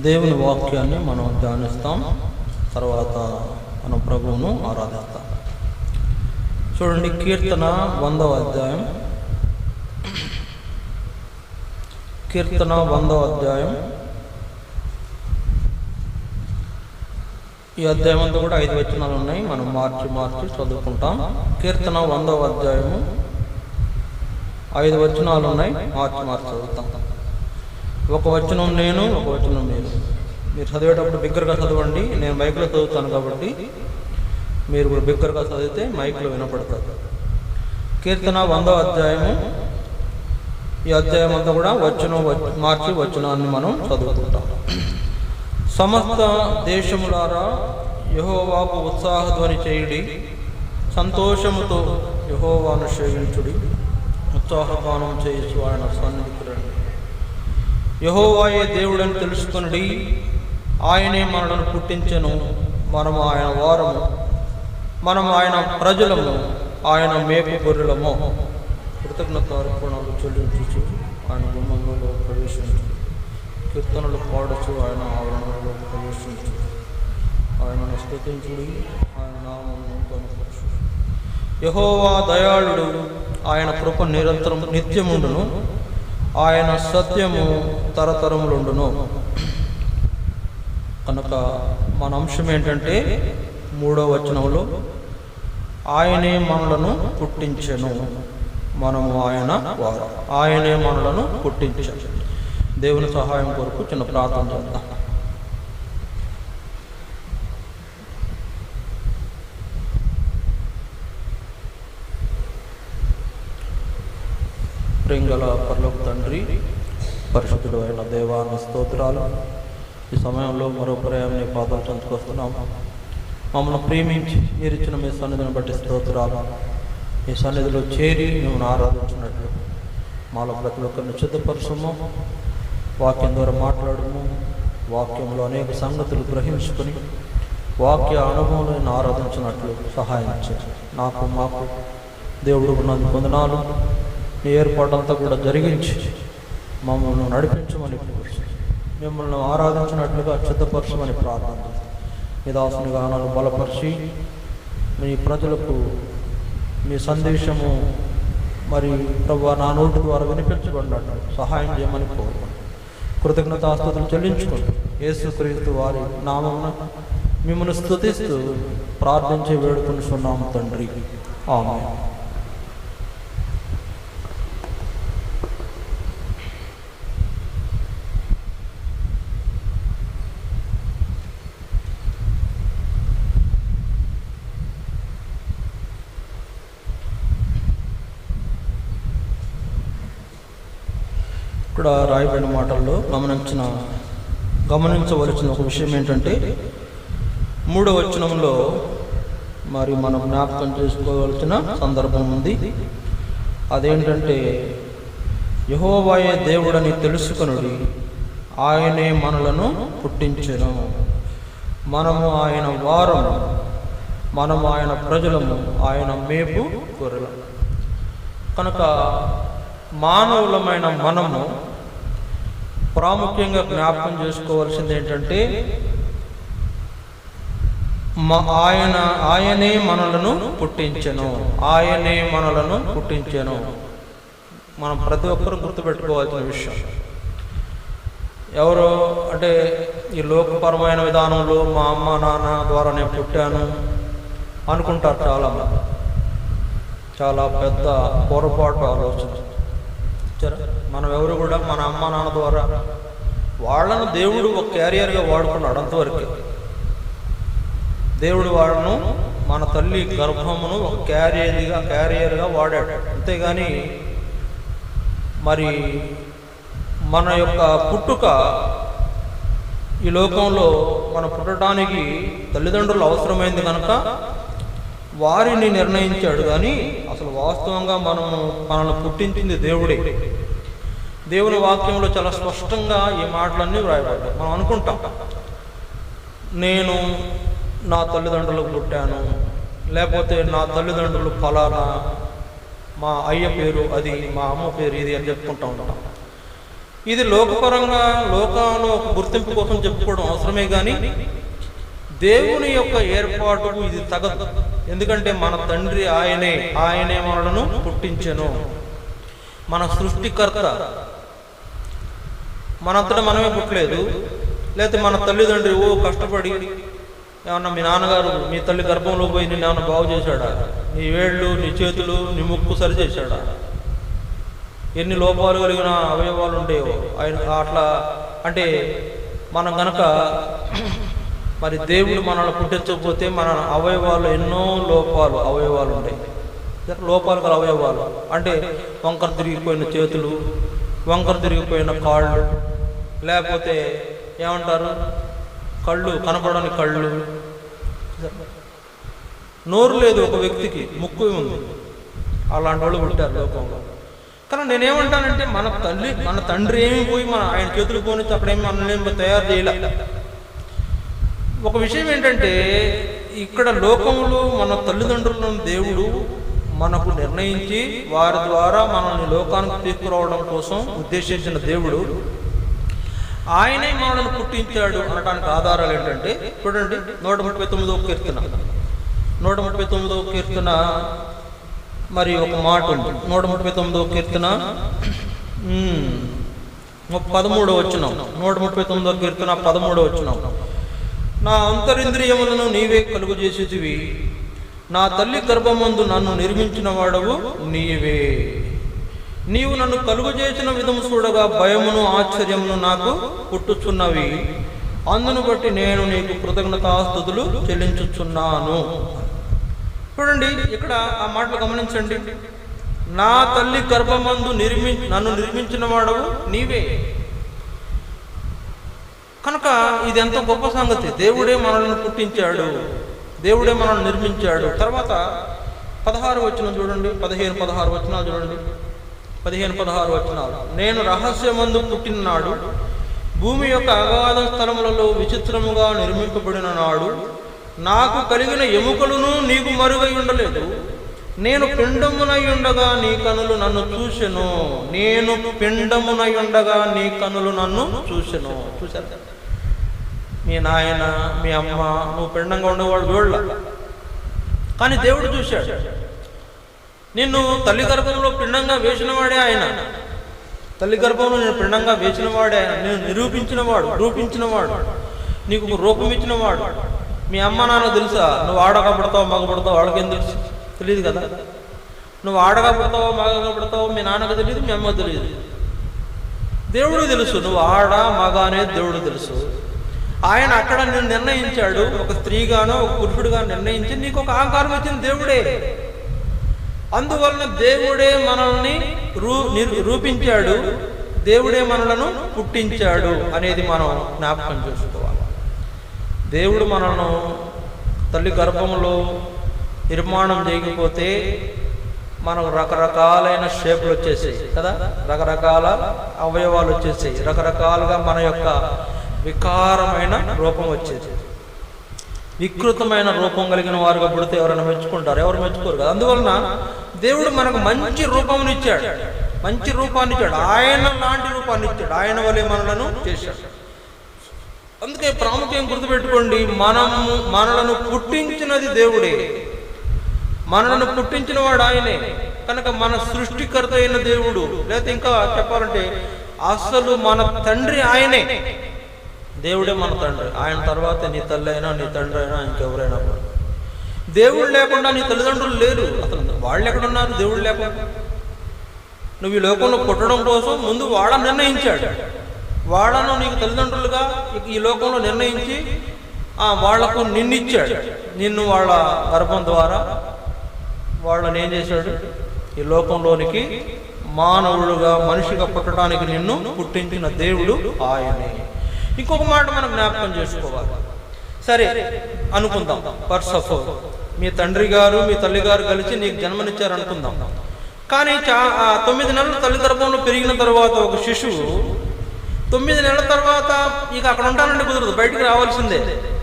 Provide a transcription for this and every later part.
దేవుని వాక్యాన్ని మనం ధ్యానిస్తాం. తర్వాత మనం ప్రభువును ఆరాధిస్తాం. చూడండి, కీర్తన 100వ అధ్యాయం. కీర్తన 100వ అధ్యాయం. ఈ అధ్యాయం అంతా కూడా 5 వచనాలు ఉన్నాయి. మనం మార్చి చదువుకుంటాం. కీర్తన 100వ అధ్యాయము 5 వచనాలు ఉన్నాయి. మార్చి చదువుతాం. ఒక వచనం నేను, ఒక వచనం మీరు. మీరు చదివేటప్పుడు బిగ్గరగా చదవండి. నేను మైక్లో చదువుతాను కాబట్టి మీరు కూడా బిగ్గరగా చదివితే మైక్లో వినపడుతుంది. కీర్తన 100వ అధ్యాయము. ఈ అధ్యాయం అంతా కూడా మార్చి వచనాన్ని మనం చదువుకుంటాం. సమస్త దేశములారా యెహోవాకు ఉత్సాహధ్వని చేయుడి, సంతోషముతో యెహోవాను సేవించుడి, ఉత్సాహగానం చేయించు ఆయన సన్నిధికి రండి. యెహోవాయే దేవుడని తెలుసుకొనుడి, ఆయనే మనలను పుట్టించెను, మనము ఆయన వారము, మనము ఆయన ప్రజలము, ఆయన మేపు గొర్రెలము. కృతజ్ఞత అర్పణలు చెల్లించు ఆయన గుమ్మంలో ప్రవేశించు, కీర్తనలు పాడుచు ఆయన ఆవరణలో ప్రవేశించు, ఆయనను స్తుతించుడి, ఆయన నామమును కనపరచు. యెహోవా దయాళుడు, ఆయన కృప నిరంతరం నిత్యముండును, ఆయన సత్యము తరతరములుండును. కనుక మన అంశం ఏంటంటే 3వ వచనంలో ఆయనే మనలను పుట్టించెను, మనము ఆయన వారు. ఆయనే మనలను పుట్టించెను. దేవుని సహాయం కొరకు చిన్న ప్రార్థన చేద్దాం. ప్రేంగల పరలోక తండ్రి, పరిశుద్ధుడు అయిన దేవాన్ని స్తోత్రాలు. ఈ సమయంలో మరో పర్యాయం నీ పాదాలు చెందుకొస్తున్నాం. మమ్మల్ని ప్రేమించి మీరు ఇచ్చిన మీ సన్నిధిని బట్టి స్తోత్రాలు. ఈ సన్నిధిలో చేరి మేము ఆరాధించినట్లు మాలో ప్రతి ఒక్కరిని సిద్ధపరచము, వాక్యం ద్వారా మాట్లాడము, వాక్యంలో అనేక సంగతులు గ్రహించుకొని వాక్య అనుభవంలో నేను ఆరాధించినట్లు సహాయం చేయండి. మాకు దేవుడు ఉన్నది వందనాలు. నీ ఏర్పాటంతా కూడా జరిగించి మమ్మల్ని నడిపించమని, మిమ్మల్ని ఆరాధించినట్లుగా సిద్ధపరచమని ప్రార్థన. మీ దాసుని గానాలు బలపరిచి మీ ప్రజలకు మీ సందేశము మరి ప్రభువా నా నోటి ద్వారా వినిపించబడినట్లు సహాయం చేయమని కోరుకుంటున్నాను. కృతజ్ఞతాస్తుతులు చెల్లించుకుంటూ యేసుక్రీస్తు వారి నామమున మిమ్మల్ని స్తుతిస్తూ ప్రార్థించి వేడుకొనుచున్నాము తండ్రి, ఆమేన్. ఇక్కడ రాయబడిన మాటల్లో గమనించవలసిన ఒక విషయం ఏంటంటే 3వ వచనంలో మరి మనం జ్ఞాపకం చేసుకోవాల్సిన సందర్భం ఉంది. అదేంటంటే యెహోవాయే దేవుడని తెలుసుకొనుడి, ఆయనే మనలను పుట్టించెను, మనము ఆయన వారము, మనము ఆయన ప్రజలము, ఆయన మేపు గొర్రెలము. కనుక మానవులమైన మనము ప్రాముఖ్యంగా జ్ఞాపకం చేసుకోవాల్సింది ఏంటంటే ఆయనే మనలను పుట్టించెను, ఆయనే మనలను పుట్టించెను. మనం ప్రతి ఒక్కరూ గుర్తుపెట్టుకోవాల్సిన విషయం. ఎవరో అంటే ఈ లోకపరమైన విధానంలో మా అమ్మ నాన్న ద్వారా నేను పుట్టాను అనుకుంటారు చాలామంది. చాలా పెద్ద పొరపాటు ఆలోచన. మనం ఎవరు కూడా మన అమ్మ నాన్న ద్వారా వాళ్ళను దేవుడు ఒక క్యారియర్గా వాడుకున్నాడు. అంతవరకు దేవుడు వాళ్ళను మన తల్లి గర్భమును ఒక క్యారియర్గా వాడాడు. అంతేగాని మరి మన యొక్క పుట్టుక ఈ లోకంలో మనం పుట్టడానికి తల్లిదండ్రులు అవసరమైంది కనుక వారిని నిర్ణయించాడు. కానీ అసలు వాస్తవంగా మనల్ని పుట్టించింది దేవుడే. దేవుని వాక్యంలో చాలా స్పష్టంగా ఈ మాటలన్నీ వ్రాయబడ్డాయి. మనం అనుకుంటాం నేను నా తల్లిదండ్రులకు పుట్టాను, లేకపోతే నా తల్లిదండ్రులు ఫలానా, మా అయ్య పేరు అది, మా అమ్మ పేరు ఇది అని చెప్పుకుంటూ ఉంటాం. ఇది లోకపరంగా లోకంలో ఒక గుర్తింపు కోసం చెప్పుకోవడం అవసరమే కానీ దేవుని యొక్క ఏర్పాటుకు ఇది తగదు. ఎందుకంటే మన తండ్రి ఆయనే మనలను పుట్టించెను. మన సృష్టికర్త. మనంతటా మనమే పుట్టలేదు. లేకపోతే మన తల్లిదండ్రి కష్టపడి ఏమన్నా మీ నాన్నగారు మీ తల్లి గర్భంలో పోయి నిన్ను ఏమన్నా బాగు చేశాడా? నీ వేళ్ళు, నీ చేతులు, నీ ముక్కు సరి చేశాడా? ఎన్ని లోపాలు కలిగిన అవయవాలు ఉండేవో ఆయన అట్లా. అంటే మనం గనక మరి దేవుడు మనల్ని పుట్టించకపోతే మన అవయవాలు ఎన్నో అవయవాలు ఉంటాయి. లోపాలు గల అవయవాలు అంటే వంకర తిరిగిపోయిన చేతులు, వంకర తిరిగిపోయిన కాళ్ళు, లేకపోతే ఏమంటారు కళ్ళు, కనపడని కళ్ళు, నోరు లేదు ఒక వ్యక్తికి, ముక్కు ఉంది. అలాంటి వాళ్ళు పుట్టారు లోకంలో. కానీ నేనేమంటానంటే మన తండ్రి ఏమి పోయి ఆయన చేతులు పోనిచ్చి అక్కడేమి మనల్ని తయారు చేయలే. ఒక విషయం ఏంటంటే ఇక్కడ లోకంలో మన తల్లిదండ్రులను దేవుడు మనకు నిర్ణయించి వారి ద్వారా మనల్ని లోకానికి తీసుకురావడం కోసం ఉద్దేశించిన దేవుడు ఆయనే మనల్ని పుట్టించాడు అనడానికి ఆధారాలు ఏంటంటే చూడండి, 139వ కీర్తన మరి ఒక మాట ఉంది. 139వ కీర్తన 13వ వచనం. 139వ కీర్తన 13వ వచనం. నా అంతరింద్రియములను నీవే కలుగు చేసేదివి, నా తల్లి గర్భమందు నన్ను నిర్మించిన వాడవు నీవే. నీవు నన్ను కలుగు చేసిన విధము చూడగా భయమును ఆశ్చర్యమును నాకు పుట్టుచున్నవి. అందును బట్టి నేను నీకు కృతజ్ఞతాస్తుతులు చెల్లించుచున్నాను. చూడండి ఇక్కడ ఆ మాటలు గమనించండి. నా తల్లి గర్భమందు నన్ను నిర్మించిన వాడవు నీవే. కనుక ఇది ఎంత గొప్ప సంగతి. దేవుడే మనల్ని పుట్టించాడు, దేవుడే మనల్ని నిర్మించాడు. తర్వాత 16 వచనం చూడండి, 15-16 వచనాలు చూడండి. 15-16 వచనాలు. నేను రహస్యమందు పుట్టిననాడు, భూమి యొక్క అగాధ స్థలములలో విచిత్రముగా నిర్మింపబడిన నాడు, నాకు కలిగిన ఎముకలను నీకు మరుగై ఉండలేదు. నేను పిండమునై ఉండగా నీ కనులు నన్ను చూసెను. నేను పిండమునై ఉండగా నీ కనులు నన్ను చూసెను. చూశారు మీ నాయన, మీ అమ్మ, నువ్వు పిండంగా ఉండేవాడు చూడలా, కానీ దేవుడు చూశాడు. నిన్ను తల్లి గర్భంలో పిండంగా వేసినవాడే ఆయన. తల్లి గర్భంలో నేను పిండంగా వేసినవాడే ఆయన. నేను రూపించినవాడు, నీకు రూపం ఇచ్చినవాడు. మీ అమ్మ నాన్న తెలుసా? నువ్వు ఆడగా పుడతావు మగ పుడతావు వాళ్ళకేం తెలుసు? తెలియదు కదా. నువ్వు ఆడగా పుడతావో మగగా పుడతావో మీ నాన్నకు తెలియదు, మీ అమ్మకు తెలియదు. దేవుడు తెలుసు నువ్వు ఆడ మగ అనేది దేవుడు తెలుసు. ఆయన అక్కడ నిన్ను నిర్ణయించాడు. ఒక స్త్రీగానో ఒక పురుషుడిగా నిర్ణయించి నీకు ఒక ఆకారం ఇచ్చిన దేవుడే. అందువలన దేవుడే మనల్ని రూపించాడు, దేవుడే మనలను పుట్టించాడు అనేది మనం జ్ఞాపకం చేసుకోవాలి. దేవుడు మనల్ని తల్లి గర్భంలో నిర్మాణం చేయకపోతే మనకు రకరకాలైన షేపులు వచ్చేసాయి కదా, రకరకాల అవయవాలు వచ్చేసాయి, రకరకాలుగా మన యొక్క వికారమైన రూపం వచ్చేది. వికృతమైన రూపం కలిగిన వారుగా పుడితే ఎవరైనా మెచ్చుకుంటారు? ఎవరు మెచ్చుకోరు కదా. అందువలన దేవుడు మనకు మంచి రూపాన్ని ఇచ్చాడు, మంచి రూపాన్ని ఇచ్చాడు, ఆయన లాంటి రూపాన్ని ఇచ్చాడు, ఆయన వలె మనలను చేశాడు. అందుకే ప్రాముఖ్యం గుర్తుపెట్టుకోండి, మనలను పుట్టించినది దేవుడే, మనలను పుట్టించిన వాడు ఆయనే. కనుక మన సృష్టికర్త అయిన దేవుడు, లేకపోతే ఇంకా చెప్పాలంటే అసలు మన తండ్రి ఆయనే. దేవుడే మన తండ్రి. ఆయన తర్వాత నీ తల్లి అయినా నీ తండ్రి అయినా ఇంకెవరైనా. దేవుడు లేకుండా నీ తల్లిదండ్రులు లేరు. అసలు వాళ్ళు ఎక్కడున్నారు దేవుడు లేకుండా? నువ్వు ఈ లోకంలో పుట్టడం కోసం ముందు వాడ నిర్ణయించాడు. వాళ్ళను నీకు తల్లిదండ్రులుగా ఈ లోకంలో నిర్ణయించి వాళ్లకు నిన్నిచ్చాడు. నిన్ను వాళ్ళ గర్భం ద్వారా వాళ్ళని ఏం చేశాడు? ఈ లోకంలోనికి మానవుడుగా మనిషిగా పుట్టడానికి నిన్ను పుట్టించిన దేవుడు ఆయనే. ఇంకొక మాట మనం జ్ఞాపకం చేసుకోవాలి. సరే అనుకుందాం, ఫర్ సపోజ్ మీ తండ్రి గారు మీ తల్లి గారు కలిసి నీకు జన్మనిచ్చారు అనుకుందాం. కానీ 9 నెలలు తల్లి గర్భంలో పెరిగిన తర్వాత ఒక శిశువు 9 నెలల తర్వాత ఇక అక్కడ ఉంటానంటే కుదరదు, బయటికి రావాల్సిందే.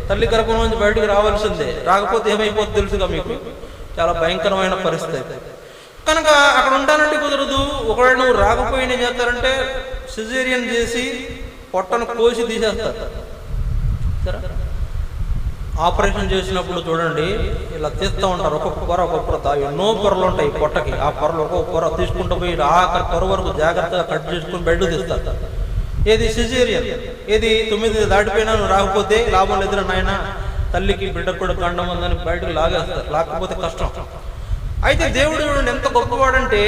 తల్లి గర్భం నుంచి బయటికి రావాల్సిందే. రాకపోతే ఏమైపోతుంది తెలుసుగా మీకు, చాలా భయంకరమైన పరిస్థితి. కనుక అక్కడ ఉంటానంటే కుదరదు. ఒకవేళ నువ్వు రాకపోయినా ఏం చేస్తారంటే సిజేరియన్ చేసి పొట్టను కోసి తీసేస్తారు. సరే, ఆపరేషన్ చేసినప్పుడు చూడండి ఇలా తీస్తూ ఉంటారు, ఒక్కొక్క పొర ఎన్నో పొరలు ఉంటాయి పొట్టకి. ఆ పొరలు ఒక్కొక్క పొర తీసుకుంటూ పోయి ఆఖరి పొర వరకు జాగ్రత్తగా కట్ చేసుకుని బెడ్ తీస్తారు. ఏది సిజేరియన్, ఏది 9 దాటిపోయినా నువ్వు రాకపోతే లాభం లేదురా నాయన, తల్లికి బిడ్డకు కూడా గండం ఉందని బయటకు లాగేస్తారు, లేకపోతే కష్టం. అయితే దేవుడు ఎంత గొప్పవాడంటే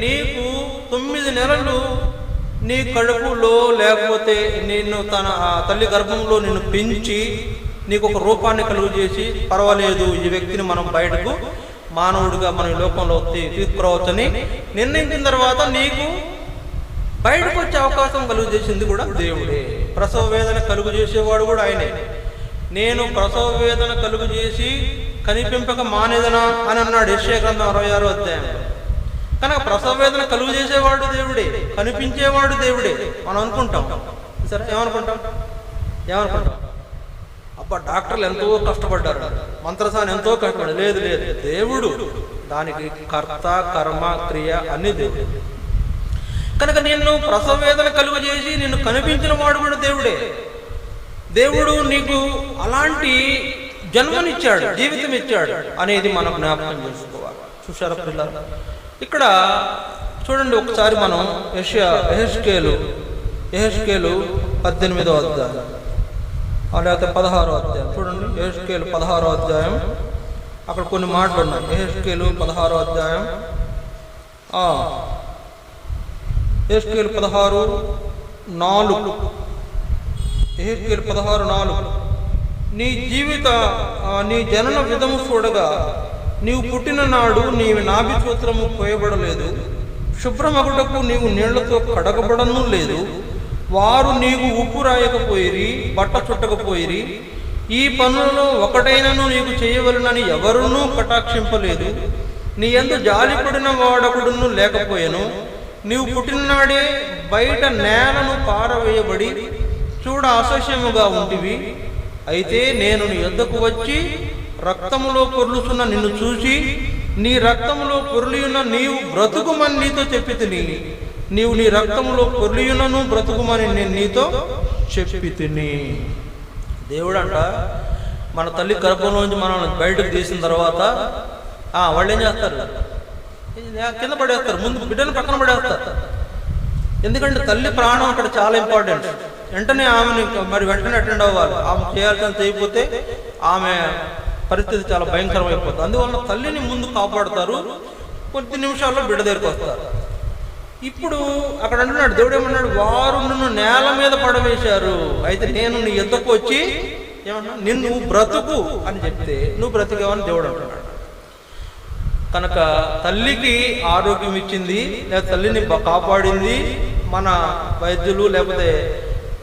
నీకు 9 నెలలు నీ కడుపులో లేకపోతే నిన్ను తన తల్లి గర్భంలో నిన్ను పెంచి నీకు ఒక రూపాన్ని కలుగు చేసి, పర్వాలేదు ఈ వ్యక్తిని మనం బయటకు మానవుడిగా మన లోకంలో తీసుకురావచ్చని నిర్ణయించిన తర్వాత నీకు బయటకు వచ్చే అవకాశం కలుగు చేసింది కూడా దేవుడే. ప్రసవ వేదన కలుగు చేసేవాడు కూడా ఆయనే. నేను ప్రసవ వేదన కలుగు చేసి కనిపింపక మానేదనా అని అన్నాడు యెషయా గ్రంథం 66వ అధ్యాయంలో. కనుక ప్రసవ వేదన కలుగు చేసేవాడు దేవుడే, కనిపించేవాడు దేవుడే. మనం అనుకుంటాం, సరే ఏమనుకుంటాం, అబ్బా డాక్టర్లు ఎంతో కష్టపడ్డారు, మంత్రసాని ఎంతో కష్టపడ్డారు. లేదు లేదు, దేవుడు దానికి కర్త కర్మ క్రియ అన్ని దేవుడు. కనుక నిన్ను ప్రసవ వేదన కలుగు చేసి నిన్ను కనిపించిన వాడు కూడా దేవుడే. దేవుడు నీకు అలాంటి జన్మనిచ్చాడు, జీవితం ఇచ్చాడు అనేది మనం జ్ఞాపకం చేసుకోవాలి. చూశారా పిల్లలు, ఇక్కడ చూడండి ఒకసారి మనం యెహెజ్కేలు 18వ అధ్యాయం లేకపోతే 16వ అధ్యాయం చూడండి. యెహెజ్కేలు 16వ అధ్యాయం, అక్కడ కొన్ని మాటలు ఉన్నాయి. యెహెజ్కేలు 16వ అధ్యాయం, యెహెజ్కేలు 16:4, యెహెజ్కేలు 16:4 నీ జనన విధము చూడగా నీవు పుట్టిన నాడు నీ నాభి సూత్రము పోయబడలేదు, శుభ్రమగుటకు నీవు నీళ్లతో కడగబడను లేదు, వారు నీకు ఉప్పు రాయకపోయిరి, బట్ట చుట్టకపోయిరి, ఈ పనులలో ఒకటైనను నీకు చేయవలనని ఎవరునూ కటాక్షింపలేదు, నీ యందు జాలిపడిన వాడొకడును లేకపోయెను, నీవు పుట్టిననాడే బయట నేలను పారవేయబడి చూడ అసహ్యముగా ఉంటివి. అయితే నేను నీ యొద్దకు వచ్చి రక్తములో పొర్లుచున్న నిన్ను చూసి నీ రక్తములో పొర్లియున్న నీవు బ్రతుకుమని నీతో చెప్పి తిని, నీవు నీ రక్తములో పొర్లియున్నను బ్రతుకుమని నేను నీతో చెప్పి తిని. దేవుడంట మన తల్లి గర్భంలోంచి మనల్ని బయటకు తీసిన తర్వాత వాళ్ళు ఏం చేస్తారు, కింద పడేస్తారు, ముందు బిడ్డను పక్కన పడేస్తారు. ఎందుకంటే తల్లి ప్రాణం అక్కడ చాలా ఇంపార్టెంట్. వెంటనే ఆమెను వెంటనే అటెండ్ అవ్వాలి. ఆమె చేయాల్సిన చేయకపోతే ఆమె పరిస్థితి చాలా భయంకరమైపోతుంది. అందువల్ల తల్లిని ముందు కాపాడుతారు, కొద్ది నిమిషాల్లో బిడ్డ దగ్గరికి వస్తారు. ఇప్పుడు అక్కడ అంటున్నాడు, దేవుడు ఏమన్నాడు, వారు నిన్ను నేల మీద పడవేశారు, అయితే నేను నీ ఎద్దకు వచ్చి ఏమన్నా నిన్ను బ్రతుకు అని చెప్తే నువ్వు బ్రతికేవని దేవుడు అంటున్నాడు. కనుక తల్లికి ఆరోగ్యం ఇచ్చింది, లేదా తల్లిని కాపాడింది మన వైద్యులు లేకపోతే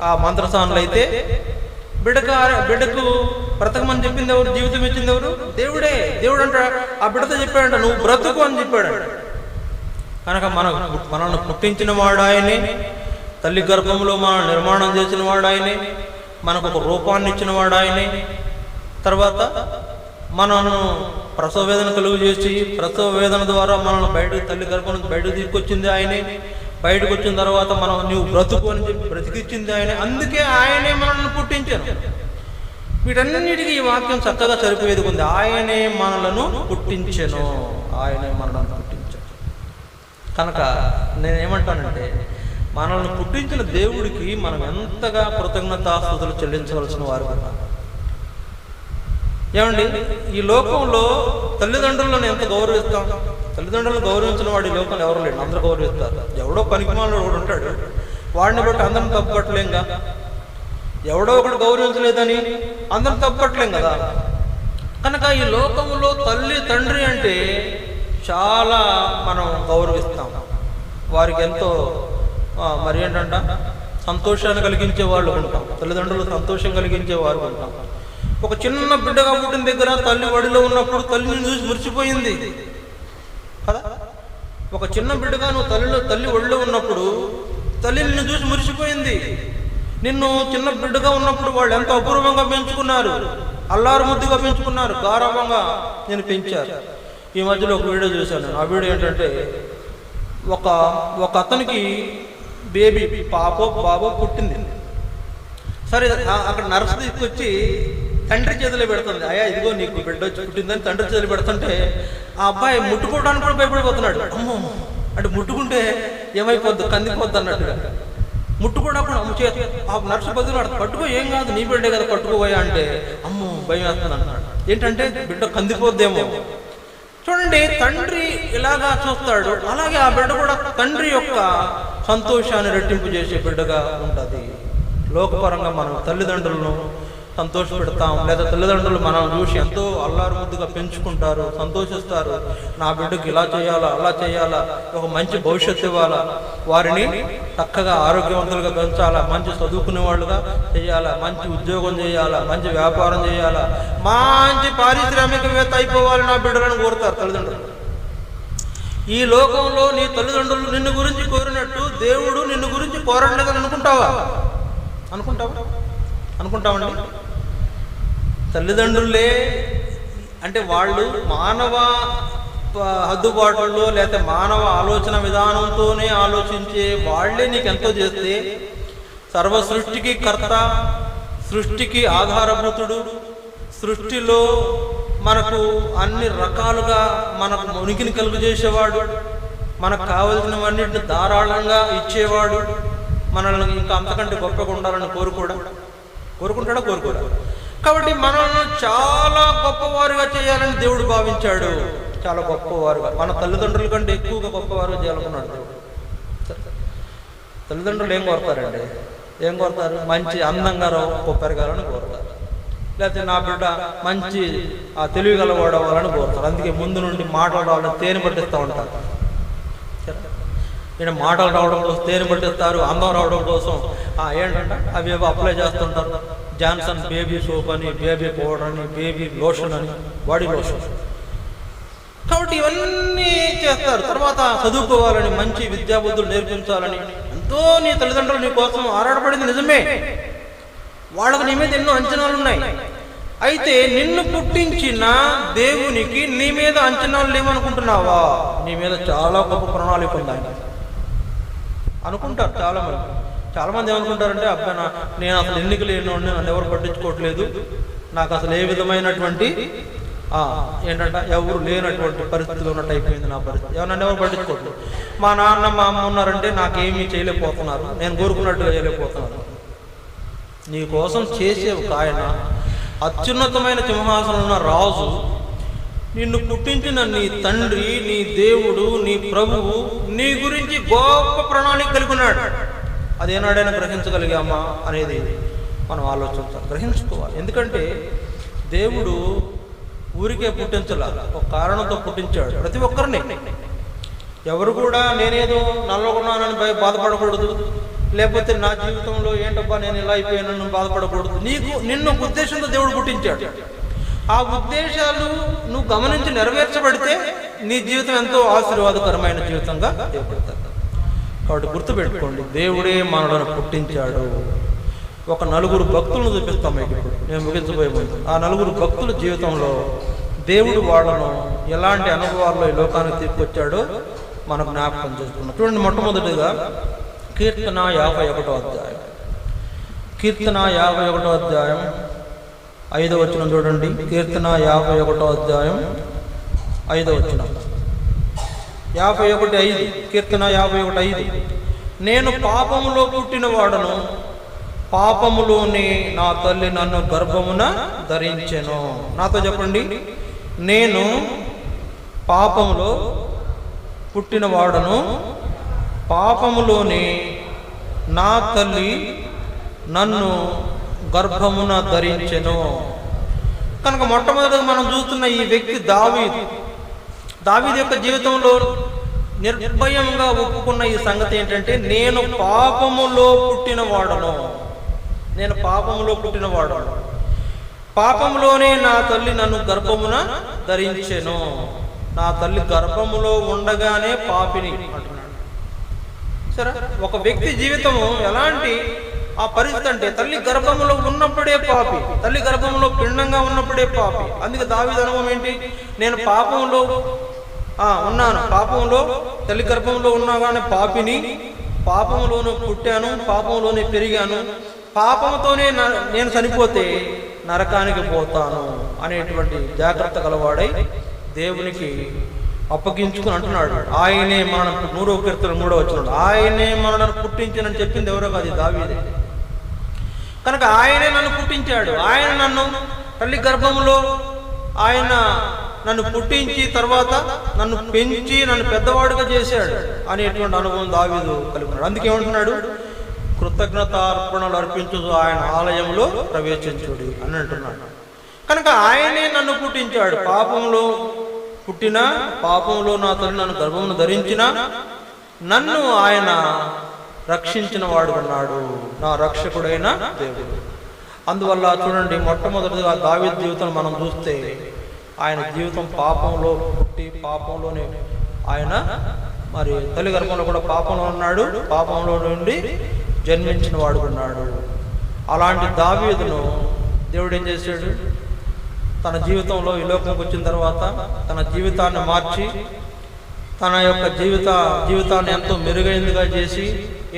ఆ మంత్రసానులు అయితే, బిడ్డకు బ్రతకమని చెప్పింది ఎవరు, జీవితం ఇచ్చింది ఎవరు, దేవుడే. దేవుడు అంట ఆ బిడ్డతో చెప్పాడంట నువ్వు బ్రతుకు అని చెప్పాడంట. కనుక మనల్ని పుట్టించిన వాడు ఆయనే, తల్లి గర్భంలో మనం నిర్మాణం చేసిన వాడు ఆయనే, మనకు ఒక రూపాన్ని ఇచ్చిన వాడు ఆయనే, తర్వాత మనను ప్రసవ వేదన కలుగు చేసి ప్రసవ వేదన ద్వారా మనల్ని బయటకు తల్లి గర్భం నుంచి బయటకు తీసుకొచ్చింది ఆయనే, బయటకు వచ్చిన తర్వాత మనం నువ్వు బ్రతుకు అని చెప్పి బ్రతికిచ్చింది ఆయనే. అందుకే ఆయనే మనల్ని పుట్టించాను. వీటన్నిటికీ ఈ వాక్యం చక్కగా సరిపోయేది ఉంది. ఆయనే మనలను పుట్టించెను, ఆయనే మనల్ని పుట్టించాను. కనుక నేనేమంటానంటే మనల్ని పుట్టించిన దేవుడికి మనం ఎంతగా కృతజ్ఞతాస్తుతులు చెల్లించవలసిన వారు కదా. ఏమండి, ఈ లోకంలో తల్లిదండ్రులను ఎంత గౌరవిస్తాం? తల్లిదండ్రులను గౌరవించిన వాడు ఈ లోకంలో ఎవరు లేడు, అందరూ గౌరవిస్తారు. ఎవడో పనికిమాలిన వాడు ఉంటాడు, వాడిని బట్టి అందరం తప్పుపట్టలేంగా. ఎవడో ఒకడు గౌరవించలేదని అందరం తప్పుపట్టలేం కదా. కనుక ఈ లోకంలో తల్లి తండ్రి అంటే చాలా మనం గౌరవిస్తాం. వారికి ఎంతో మరి ఏంటంట సంతోషాన్ని కలిగించే వాళ్ళు ఉంటాం, తల్లిదండ్రులు సంతోషం కలిగించే వారు ఉంటాం. ఒక చిన్న బిడ్డగా పుట్టిన దగ్గర తల్లి ఒడిలో ఉన్నప్పుడు తల్లిని చూసి మురిసిపోయింది కదా. ఒక చిన్న బిడ్డగా నువ్వు తల్లి ఒడిలో ఉన్నప్పుడు తల్లిని చూసి మురిసిపోయింది. నిన్ను చిన్న బిడ్డగా ఉన్నప్పుడు వాళ్ళు ఎంతో అపూర్వంగా పెంచుకున్నారు, అల్లారు ముద్దుగా పెంచుకున్నారు, గారవంగా నేను పెంచారు. ఈ మధ్యలో ఒక వీడియో చూశాను. ఆ వీడియో ఏంటంటే ఒక అతనికి బేబీ పాపో బాబో పుట్టింది. సరే, అక్కడ నర్సు తీసుకొచ్చి తండ్రి చేతిలో పెడుతుంది. అయ్యా ఇదిగో నీకు బిడ్డ వచ్చి పుట్టిందని తండ్రి చేతులు పెడుతుంటే ఆ అబ్బాయి ముట్టుకోవడానికి కూడా భయపడిపోతున్నాడు. అమ్మో అంటే ముట్టుకుంటే ఏమైపోద్దు, కందిపోద్దు అన్నట్టుగా ముట్టుకోవడానికి ఆ నర్సు బదులు పట్టుకో, ఏం కాదు నీ బిడ్డే కదా పట్టుకోబోయా అంటే అమ్మో భయం వేస్తుంది అన్నాడు. ఏంటంటే బిడ్డ కందిపోద్దేమో. చూడండి, తండ్రి ఇలాగా చూస్తాడు, అలాగే ఆ బిడ్డ కూడా తండ్రి యొక్క సంతోషాన్ని రెట్టింపు చేసే బిడ్డగా ఉంటుంది. లోకపరంగా మనం తల్లిదండ్రులను సంతోషపెడతాం, లేదా తల్లిదండ్రులు మనం చూసి ఎంతో అల్లారు ముద్దుగా పెంచుకుంటారు, సంతోషిస్తారు. నా బిడ్డకు ఇలా చేయాలా, అలా చేయాలా, ఒక మంచి భవిష్యత్తు ఇవ్వాలా, వారిని చక్కగా ఆరోగ్యవంతులుగా పెంచాలా, మంచి చదువుకునే వాళ్ళుగా చేయాలా, మంచి ఉద్యోగం చేయాలా, మంచి వ్యాపారం చేయాలా, మంచి పారిశ్రామికవేత్త అయిపోవాలి నా బిడ్డలను కోరుతారు తల్లిదండ్రులు. ఈ లోకంలో నీ తల్లిదండ్రులు నిన్ను గురించి కోరినట్టు దేవుడు నిన్ను గురించి కోరలేదని అనుకుంటామండి. తల్లిదండ్రులే అంటే వాళ్ళు మానవ హద్దుబాటుల్లో లేకపోతే మానవ ఆలోచన విధానంతోనే ఆలోచించే వాళ్ళే నీకు ఎంతో చేస్తే, సర్వ సృష్టికి కర్త, సృష్టికి ఆధారభూతుడు, సృష్టిలో మనకు అన్ని రకాలుగా మనకు ఉనికిని కలుగు చేసేవాడు, మనకు కావలసినవన్నిటిని ధారాళంగా ఇచ్చేవాడు, మనల్ని ఇంకా అంతకంటే గొప్పగా ఉండాలని కోరుకుంటాడా? కాబట్టి మనల్ని చాలా గొప్పవారుగా చేయాలని దేవుడు భావించాడు. చాలా గొప్పవారుగా, మన తల్లిదండ్రుల కంటే ఎక్కువగా గొప్పవారుగా చేయాలనుకున్నాడు దేవుడు. తల్లిదండ్రులు ఏం కోరుతారండి? మంచి అందంగా పెరగాలని కోరుతారు, లేకపోతే నా బిడ్డ మంచి తెలివి గలవాడు అవ్వాలని కోరుతారు. అందుకే ముందు నుండి మాటలు రావడం తేనె పట్టిస్తూ ఉంటారు. ఈయన మాటలు రావడం కోసం తేనె పట్టిస్తారు, అందం రావడం కోసం ఏంటంటే అవి ఏవో అప్లై చేస్తుంటారు. జాన్సన్ బేబీ సోప్ అని, బేబీ పౌడర్ అని, బేబీ లోషన్ అని, బాడీ లోషన్. కాబట్టి ఇవన్నీ చేస్తారు. తర్వాత చదువుకోవాలని, మంచి విద్యాబుద్ధులు నేర్పించాలని ఎంతో నీ తల్లిదండ్రులు నీ కోసం ఆరాటపడింది నిజమే. వాళ్ళకు నీ మీద ఎన్నో అంచనాలు ఉన్నాయి. అయితే నిన్ను పుట్టించిన దేవునికి నీ మీద అంచనాలు లేవనుకుంటున్నావా? నీ మీద చాలా గొప్ప ప్రణాళిక ఉంది ఆయన అనుకుంటారు చాలా మంది ఏమనుకుంటారంటే, అబ్బాయి నేను అసలు ఎన్నికలు లేనివాడిని, నన్ను ఎవరు పట్టించుకోవట్లేదు, నాకు అసలు ఏ విధమైనటువంటి ఏంటంటే ఎవరు లేనటువంటి పరిస్థితులు ఉన్నట్టు అయిపోయింది నా పరిస్థితి, నన్ను ఎవరు పట్టించుకోవట్లేదు, మా నాన్న మా అమ్మ ఉన్నారంటే నాకేమీ చేయలేకపోతున్నారు, నేను కోరుకున్నట్టుగా చేయలేకపోతున్నాను. నీ కోసం చేసే ఒక ఆయన, అత్యున్నతమైన సింహాసనం ఉన్న రాజు, నిన్ను పుట్టించిన నీ తండ్రి, నీ దేవుడు, నీ ప్రభువు నీ గురించి గొప్ప ప్రణాళిక కలిగి ఉన్నాడు. అదేనాడైనా గ్రహించగలిగామా అనేది మనం ఆలోచించాలి, గ్రహించుకోవాలి. ఎందుకంటే దేవుడు ఊరికే పుట్టించాల, ఒక కారణంతో పుట్టించాడు ప్రతి ఒక్కరిని. ఎవరు కూడా నేనేదో నల్లగొన్నానని బాధపడకూడదు, లేకపోతే నా జీవితంలో ఏంటబ్బా నేను ఇలా అయిపోయానని బాధపడకూడదు. నిన్ను ఉద్దేశంతో దేవుడు పుట్టించాడు. ఆ ఉద్దేశాలు నువ్వు గమనించి నెరవేర్చబడితే నీ జీవితం ఎంతో ఆశీర్వాదకరమైన జీవితంగా ఏర్పడతారు. కాబట్టి గుర్తుపెట్టుకోండి, దేవుడే మనలను పుట్టించాడు. ఒక నలుగురు భక్తులను చూపిస్తాం మీకు ఇప్పుడు, నేను ముగించబోయే ముందు. ఆ నలుగురు భక్తుల జీవితంలో దేవుడు వాళ్ళను ఎలాంటి అనుభవాల్లో ఈ లోకానికి తీసుకొచ్చాడో మనం జ్ఞాపకం చేసుకున్నాం. చూడండి, మొట్టమొదటిగా కీర్తన 51వ అధ్యాయం. కీర్తన 51వ అధ్యాయం 5వ వచనం చూడండి. కీర్తన 51వ అధ్యాయం 5వ వచనం. 51:5. కీర్తన 51:5. నేను పాపములో పుట్టిన వాడను, పాపములోనే నా తల్లి నన్ను గర్భమున ధరించెను. నాతో చెప్పండి, నేను పాపములో పుట్టిన వాడను, పాపములోనే నా తల్లి నన్ను గర్భమున ధరించెను. కనుక మొట్టమొదటిగా మనం చూస్తున్న ఈ వ్యక్తి దావీదు యొక్క జీవితంలో నిర్భయంగా ఒప్పుకున్న ఈ సంగతి ఏంటంటే, నేను పాపములో పుట్టిన వాడను, పాపములోనే నా తల్లి నన్ను గర్భమున ధరించెను. నా తల్లి గర్భములో ఉండగానే పాపిని అంటున్నాడు. సరే, ఒక వ్యక్తి జీవితము ఎలాంటి ఆ పరిస్థితి అంటే, తల్లి గర్భంలో ఉన్నప్పుడే పాపి, తల్లి గర్భంలో పిండంగా ఉన్నప్పుడే పాపి. అందుకే దావీదు అనుభవం ఏంటి? నేను పాపంలో ఉన్నాను, పాపంలో తల్లి గర్భంలో ఉన్నాగానే పాపిని, పాపంలోనే పుట్టాను, పాపంలోనే పెరిగాను, పాపంతోనే నేను చనిపోతే నరకానికి పోతాను అనేటువంటి జాగ్రత్త గలవాడై దేవునికి అప్పగించుకుని అంటున్నాడు. ఆయనే మనను 100వ కీర్తన 3వ వచనం, ఆయనే మనను పుట్టించినని చెప్పింది ఎవరో కాదు, దావీదే. కనుక ఆయనే నన్ను పుట్టించాడు, ఆయన నన్ను తల్లి గర్భంలో ఆయన నన్ను పుట్టించి తర్వాత నన్ను పెంచి నన్ను పెద్దవాడుగా చేశాడు అనేటువంటి అనుభవం దావీదు కలిగి ఉన్నాడు. అందుకే ఏమంటున్నాడు, కృతజ్ఞతార్పణలు అర్పించు ఆయన ఆలయంలో ప్రవేశించుడి అని అంటున్నాడు. కనుక ఆయనే నన్ను పుట్టించాడు. పాపంలో పుట్టినా, పాపంలో నా తల్లి నన్ను గర్భమును ధరించిన నన్ను ఆయన రక్షించిన వాడు ఉన్నాడు, నా రక్షకుడైన దేవుడు. అందువల్ల చూడండి, మొట్టమొదటిగా దావీదు జీవితం మనం చూస్తే ఆయన జీవితం పాపంలో పుట్టి పాపంలోనే ఆయన మరి తల్లి గర్భంలో కూడా పాపంలో ఉన్నాడు, పాపంలో నుండి జన్మించిన వాడు ఉన్నాడు. అలాంటి దావీదును దేవుడు ఏం చేశాడు, తన జీవితంలో ఈ లోకంకి వచ్చిన తర్వాత తన జీవితాన్ని మార్చి తన యొక్క జీవితాన్ని ఎంతో మెరుగైనదిగా చేసి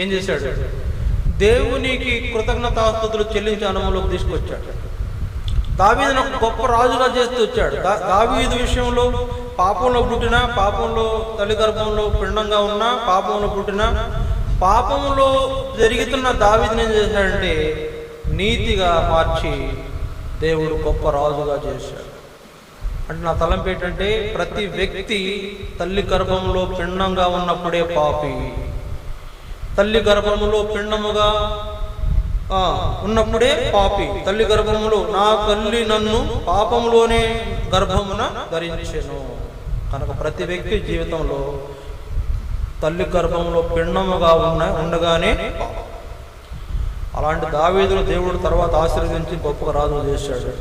ఏం చేశాడు, దేవునికి కృతజ్ఞతాస్తుతులు చెల్లించే అనుభవంలోకి తీసుకొచ్చాడు. దావీదును ఒక గొప్ప రాజుగా చేస్తూ వచ్చాడు. దావీదు విషయంలో పాపంలో పుట్టినా, పాపంలో తల్లి గర్భంలో పిండంగా ఉన్నా, పాపంలో పుట్టినా, పాపంలో జరుగుతున్న దావీదుని ఏం చేశాడంటే నీతిగా మార్చి దేవుడు గొప్ప రాజుగా చేశాడు. అంటే నా తలంపు ఏంటంటే, ప్రతి వ్యక్తి తల్లి గర్భంలో పిండంగా ఉన్నప్పుడే పాపి, తల్లి గర్భములో పిండముగా ఉన్నప్పుడే పాపి. తల్లి గర్భములో నా తల్లి నన్ను పాపములోనే గర్భమున ధరించెను. కనుక ప్రతి వ్యక్తి జీవితంలో తల్లి గర్భంలో పిండముగా ఉండగానే అలాంటి దావీదును దేవుడు తర్వాత ఆశీర్వదించి గొప్ప రాజు చేశాడు.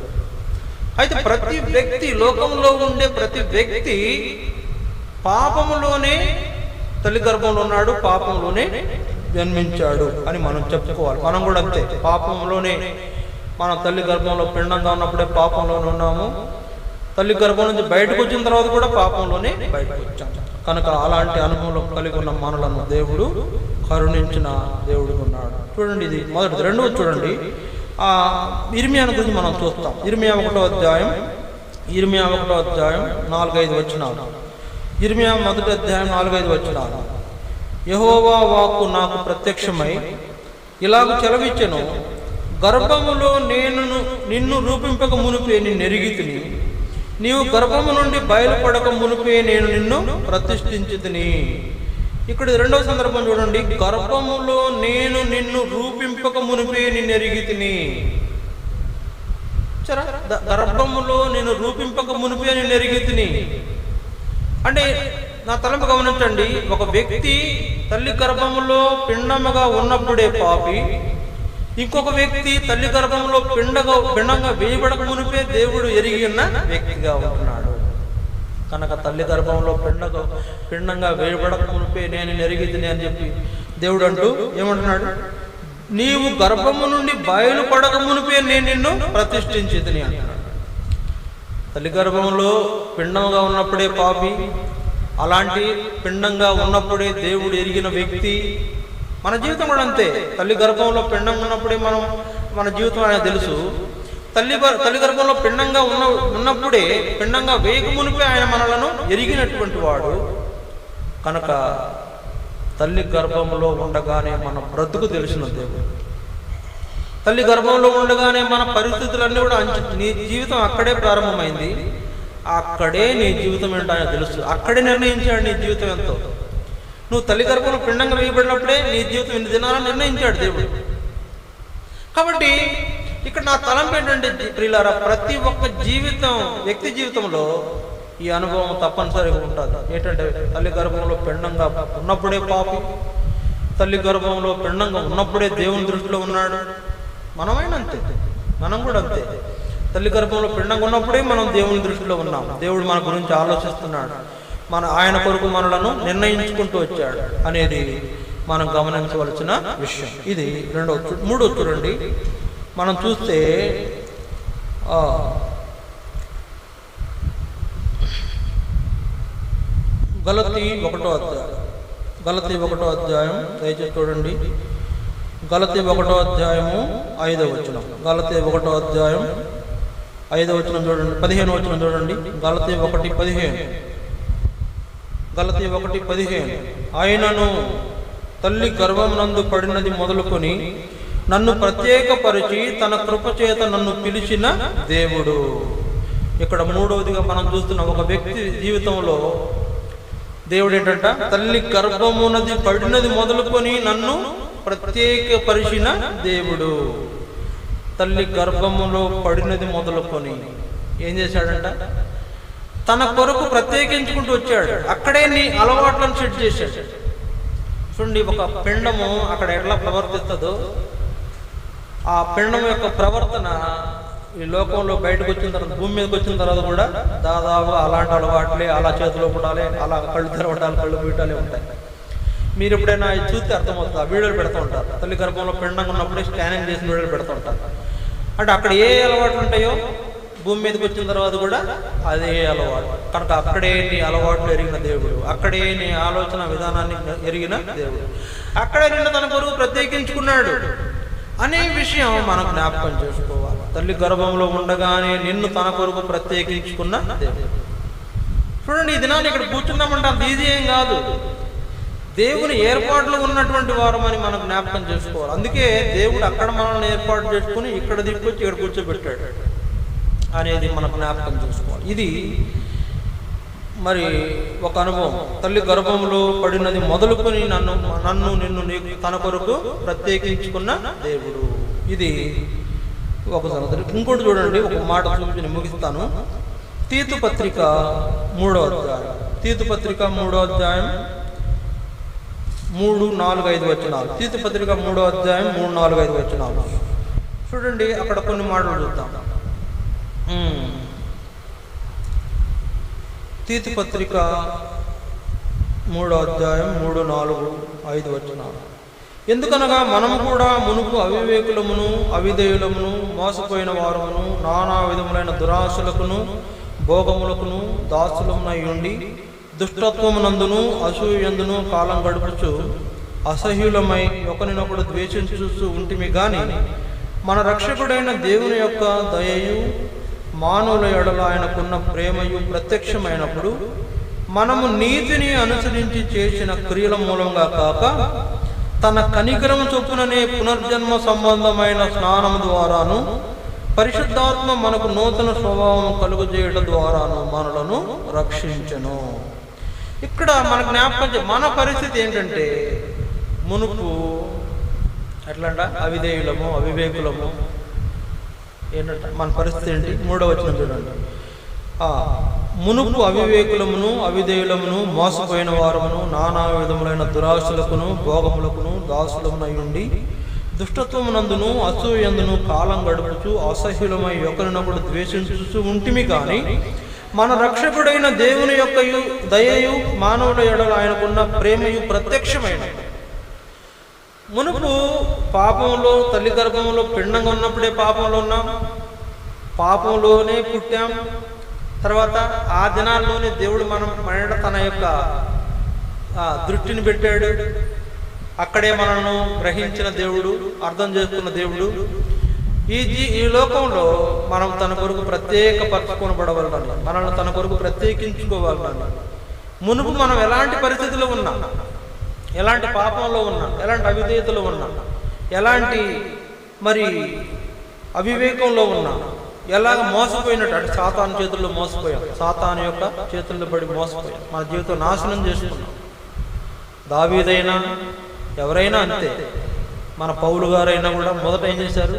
అయితే ప్రతి వ్యక్తి, లోకంలో ఉండే ప్రతి వ్యక్తి పాపములోనే తల్లి గర్భంలో ఉన్నాడు, పాపంలోనే జన్మించాడు అని మనం చెప్పుకోవాలి. మనం కూడా అంతే, పాపంలోనే మన తల్లి గర్భంలో పిండంగా ఉన్నప్పుడే పాపంలోనే ఉన్నాము, తల్లి గర్భం నుంచి బయటకు వచ్చిన తర్వాత కూడా పాపంలోనే బయటకు వచ్చాము. కనుక అలాంటి అనుభవంలో కలిగి ఉన్న మనలను దేవుడు కరుణించిన దేవుడు ఉన్నాడు. చూడండి, ఇది మొదటి. రెండవది చూడండి, ఇర్మియాను గురించి మనం చూస్తాం. ఇర్మియా 1వ అధ్యాయం 4-5 వచనాలు. ఇర్మియా 1వ అధ్యాయం 4-5 వచనాలు. యెహోవా వాక్కు నాకు ప్రత్యక్షమై ఇలాగ చెలవిచ్చెను, గర్భములో నేను నిన్ను రూపింపక మునిపే నిన్ను ఎరిగితిని, నీవు గర్భము నుండి బయలుపడక మునిపే నేను నిన్ను ప్రతిష్ఠించితిని. ఇక్కడ రెండవ సందర్భం చూడండి, గర్భములో నేను నిన్ను రూపింపక మునిపే నిన్ను ఎరిగితిని. గర్భములో నేను రూపింపక మునిపే నిన్ను ఎరిగితిని అంటే నా తలంపు గమనించండి, ఒక వ్యక్తి తల్లి గర్భంలో పిండముగా ఉన్నప్పుడే పాపి, ఇంకొక వ్యక్తి తల్లి గర్భంలో పిండంగా వేయబడక మునిపే దేవుడు ఎరిగి ఉన్న వ్యక్తిగా ఉంటున్నాడు. కనుక తల్లి గర్భంలో పిండంగా వేయబడక మునిపే నేను ఎరిగితిని అని చెప్పి దేవుడు అంటూ ఏమంటున్నాడు, నీవు గర్భము నుండి బయలుపడక మునిపే నేను నిన్ను ప్రతిష్ఠించితిని అంటున్నాడు. తల్లి గర్భంలో పిండంగా ఉన్నప్పుడే పాపి, అలాంటి పిండంగా ఉన్నప్పుడే దేవుడు ఎరిగిన వ్యక్తి. మన జీవితం కూడా అంతే, తల్లి గర్భంలో పిండంగా ఉన్నప్పుడే మన జీవితం ఆయన తెలుసు. తల్లి గర్భంలో పిండంగా ఉన్నప్పుడే పిండంగా వేయక మునిపే ఆయన మనలను ఎరిగినటువంటి వాడు. కనుక తల్లి గర్భంలో ఉండగానే మన బ్రతుకు తెలిసిన దేవుడు. తల్లి గర్భంలో ఉండగానే మన పరిస్థితులన్నీ కూడా నీ జీవితం అక్కడే ప్రారంభమైంది, అక్కడే నీ జీవితం ఏంటో ఆయన తెలుసు, అక్కడే నిర్ణయించాడు నీ జీవితం ఎంతో. నువ్వు తల్లి గర్భంలో పిండంగా వేయబడినప్పుడే నీ జీవితం ఎన్ని దినాలని నిర్ణయించాడు దేవుడు. కాబట్టి ఇక్కడ నా తలంపు ఏంటంటే ప్రియులారా, ప్రతి ఒక్క వ్యక్తి జీవితంలో ఈ అనుభవం తప్పనిసరిగా ఉంటుంది. ఏంటంటే తల్లి గర్భంలో పిండంగా ఉన్నప్పుడే పాపి, తల్లి గర్భంలో పిండంగా ఉన్నప్పుడే దేవుని దృష్టిలో ఉన్నాడు. మనమైనా అంతే, మనం కూడా అంతే. తల్లి గర్భంలో పిండంగా ఉన్నప్పుడే మనం దేవుని దృష్టిలో ఉన్నాం. దేవుడు మన గురించి ఆలోచిస్తున్నాడు, ఆయన కొరకు మనలను నిర్ణయించుకుంటూ వచ్చాడు అనేది మనం గమనించవలసిన విషయం. ఇది మూడో చూడండి, మనం చూస్తే గలతీ గలతీ 1వ అధ్యాయం దయచేసి చూడండి. గలతీ 1వ అధ్యాయము 5వ వచనం. గలతీ 1వ అధ్యాయం 5వ వచనం చూడండి, 15వ వచనం చూడండి. గలతీ 1:15. గలతీ 1:15. ఆయనను తల్లి గర్భమునందు పడినది మొదలుకొని నన్ను ప్రత్యేకపరిచి తన కృపచేత నన్ను పిలిచిన దేవుడు. ఇక్కడ మూడవదిగా మనం చూస్తున్న ఒక వ్యక్తి జీవితంలో దేవుడు ఏంటంట, తల్లి గర్భమునది పడినది మొదలుకొని నన్ను ప్రత్యేకపరిచిన దేవుడు. తల్లి గర్భములో పడినది మొదలుకొని ఏం చేశాడంట, తన కొరకు ప్రత్యేకించుకుంటూ వచ్చాడు. అక్కడే నీ అలవాట్లను సెట్ చేశాడు. చూడండి, ఒక పిండము అక్కడ ఎట్లా ప్రవర్తిస్తుందో ఆ పిండం యొక్క ప్రవర్తన ఈ లోకంలో బయటకు వచ్చిన తర్వాత, భూమి మీదకి వచ్చిన తర్వాత కూడా దాదాపుగా అలాంటి అలవాట్లే, అలా చేతిలో పుట్టాలి, అలా కళ్ళు తెరవటాలు, కళ్ళు పీటాలే ఉంటాయి. మీరు ఎప్పుడైనా చూస్తే అర్థమవుతుంది. ఆ వీడియోలు పెడుతూ ఉంటారు. తల్లి గర్భంలో పిండంగా ఉన్నప్పుడే స్కానింగ్ చేసిన వీడియోలు పెడుతూ ఉంటారు. అంటే అక్కడ ఏ అలవాట్లు ఉంటాయో భూమి మీదకి వచ్చిన తర్వాత కూడా అదే అలవాటు. కనుక అక్కడే నీ అలవాట్లు ఎరిగిన దేవుడు, అక్కడే నీ ఆలోచన విధానాన్ని ఎరిగిన దేవుడు, అక్కడే నిన్ను తన కొరకు ప్రత్యేకించుకున్నాడు అనే విషయం మనం జ్ఞాపకం చేసుకోవాలి. తల్లి గర్భంలో ఉండగానే నిన్ను తన కొరకు ప్రత్యేకించుకున్న దేవుడు. చూడండి, ఈ దినాన్ని ఇక్కడ కూర్చున్నామంటే అంత ఈజీ ఏం కాదు. దేవుని ఏర్పాట్లు ఉన్నటువంటి వారమని మనం జ్ఞాపకం చేసుకోవాలి. అందుకే దేవుడు అక్కడ మనల్ని ఏర్పాటు చేసుకుని ఇక్కడ తీసుకొచ్చి ఇక్కడ కూర్చోబెట్టాడు అనేది మనం జ్ఞాపకం చేసుకోవాలి. ఇది మరి ఒక అనుభవం. తల్లి గర్భంలో పడినది మొదలుకొని నిన్ను నీకు తన కొరకు ప్రత్యేకించుకున్న దేవుడు. ఇది ఒక సంగతి. ఇంకోటి చూడండి, ఒక మాట చూపించి ముగిస్తాను. తీతు పత్రిక 3వ అధ్యాయం. తీతు పత్రిక 3వ అధ్యాయం 3, 4, 5 వచనాలు. తీతు పత్రిక 3వ అధ్యాయం 3, 4, 5 వచనాలు చూడండి. అక్కడ కొన్ని మాటలు చూద్దాం. తీతు పత్రిక 3వ అధ్యాయం 3, 4, 5 వచనాలు. ఎందుకనగా మనము కూడా మునుపు అవివేకులమును అవిధేయులమును మోసపోయిన వారమును నానా విధములైన దురాశలకును భోగములకును దాసులమునై ఉండి దుష్టత్వమునందును అసూయందును కాలం గడుపుచు అసహ్యులమై ఒకరినొకడు ద్వేషించు ఉంటిమి గాని మన రక్షకుడైన దేవుని యొక్క దయయు మానవుల ఎడల ఆయనకున్న ప్రేమయు ప్రత్యక్షమైనప్పుడు మనము నీతిని అనుసరించి చేసిన క్రియల మూలంగా కాక తన కనికరము చొప్పుననే పునర్జన్మ సంబంధమైన స్నానం ద్వారాను పరిశుద్ధాత్మ మనకు నూతన స్వభావం కలుగజేయడం ద్వారాను మనలను రక్షించెను. ఇక్కడ మన జ్ఞాపకం, మన పరిస్థితి ఏంటంటే మునుపు ఎట్లంట, అవిధేయులము అవివేకులము. ఏంటంట మన పరిస్థితి ఏంటి? 3వ వచనం చూడండి. మునుపు అవివేకులమును అవిధేయులమును మోసపోయిన వారమును నానా విధములైన దురాశలకును భోగములకును దాసులమునై ఉండి దుష్టత్వమునందును అసూయందును కాలం గడుపుచు అసహ్యులమై ఒకరినొకడు ద్వేషించు ఉంటిమి కానీ మన రక్షకుడైన దేవుని యొక్క దయయు మానవుల ఎడల ఆయనకున్న ప్రేమయు ప్రత్యక్షమైన. మునుపు పాపంలో, తల్లి గర్భంలో పిండంగా ఉన్నప్పుడే పాపంలో ఉన్నాం, పాపంలోనే పుట్టాం. తర్వాత ఆ దినాల్లోనే దేవుడు మన తన యొక్క దృష్టిని పెట్టాడు. అక్కడే మనల్ని గ్రహించిన దేవుడు, అర్థం చేసుకున్న దేవుడు. ఈ లోకంలో మనం తన కొరకు ప్రత్యేకపరచుకోబడవలనని, మనల్ని తన కొరకు ప్రత్యేకించుకోవాలని. మునుపు మనం ఎలాంటి పరిస్థితుల్లో ఉన్నా, ఎలాంటి పాపంలో ఉన్నా, ఎలాంటి అవిధేయతలో ఉన్నా, ఎలాంటి మరి అవివేకంలో ఉన్నా, ఎలాగ మోసపోయినట్టు, అంటే సాతాను చేతుల్లో మోసపోయాం, సాతాను యొక్క చేతుల్లో పడి మోసపోయాం, మన జీవితం నాశనం చేసుకున్నాం. దావీదైనా ఎవరైనా అంతే. మన పౌలు గారైనా కూడా మొదట ఏం చేశారు?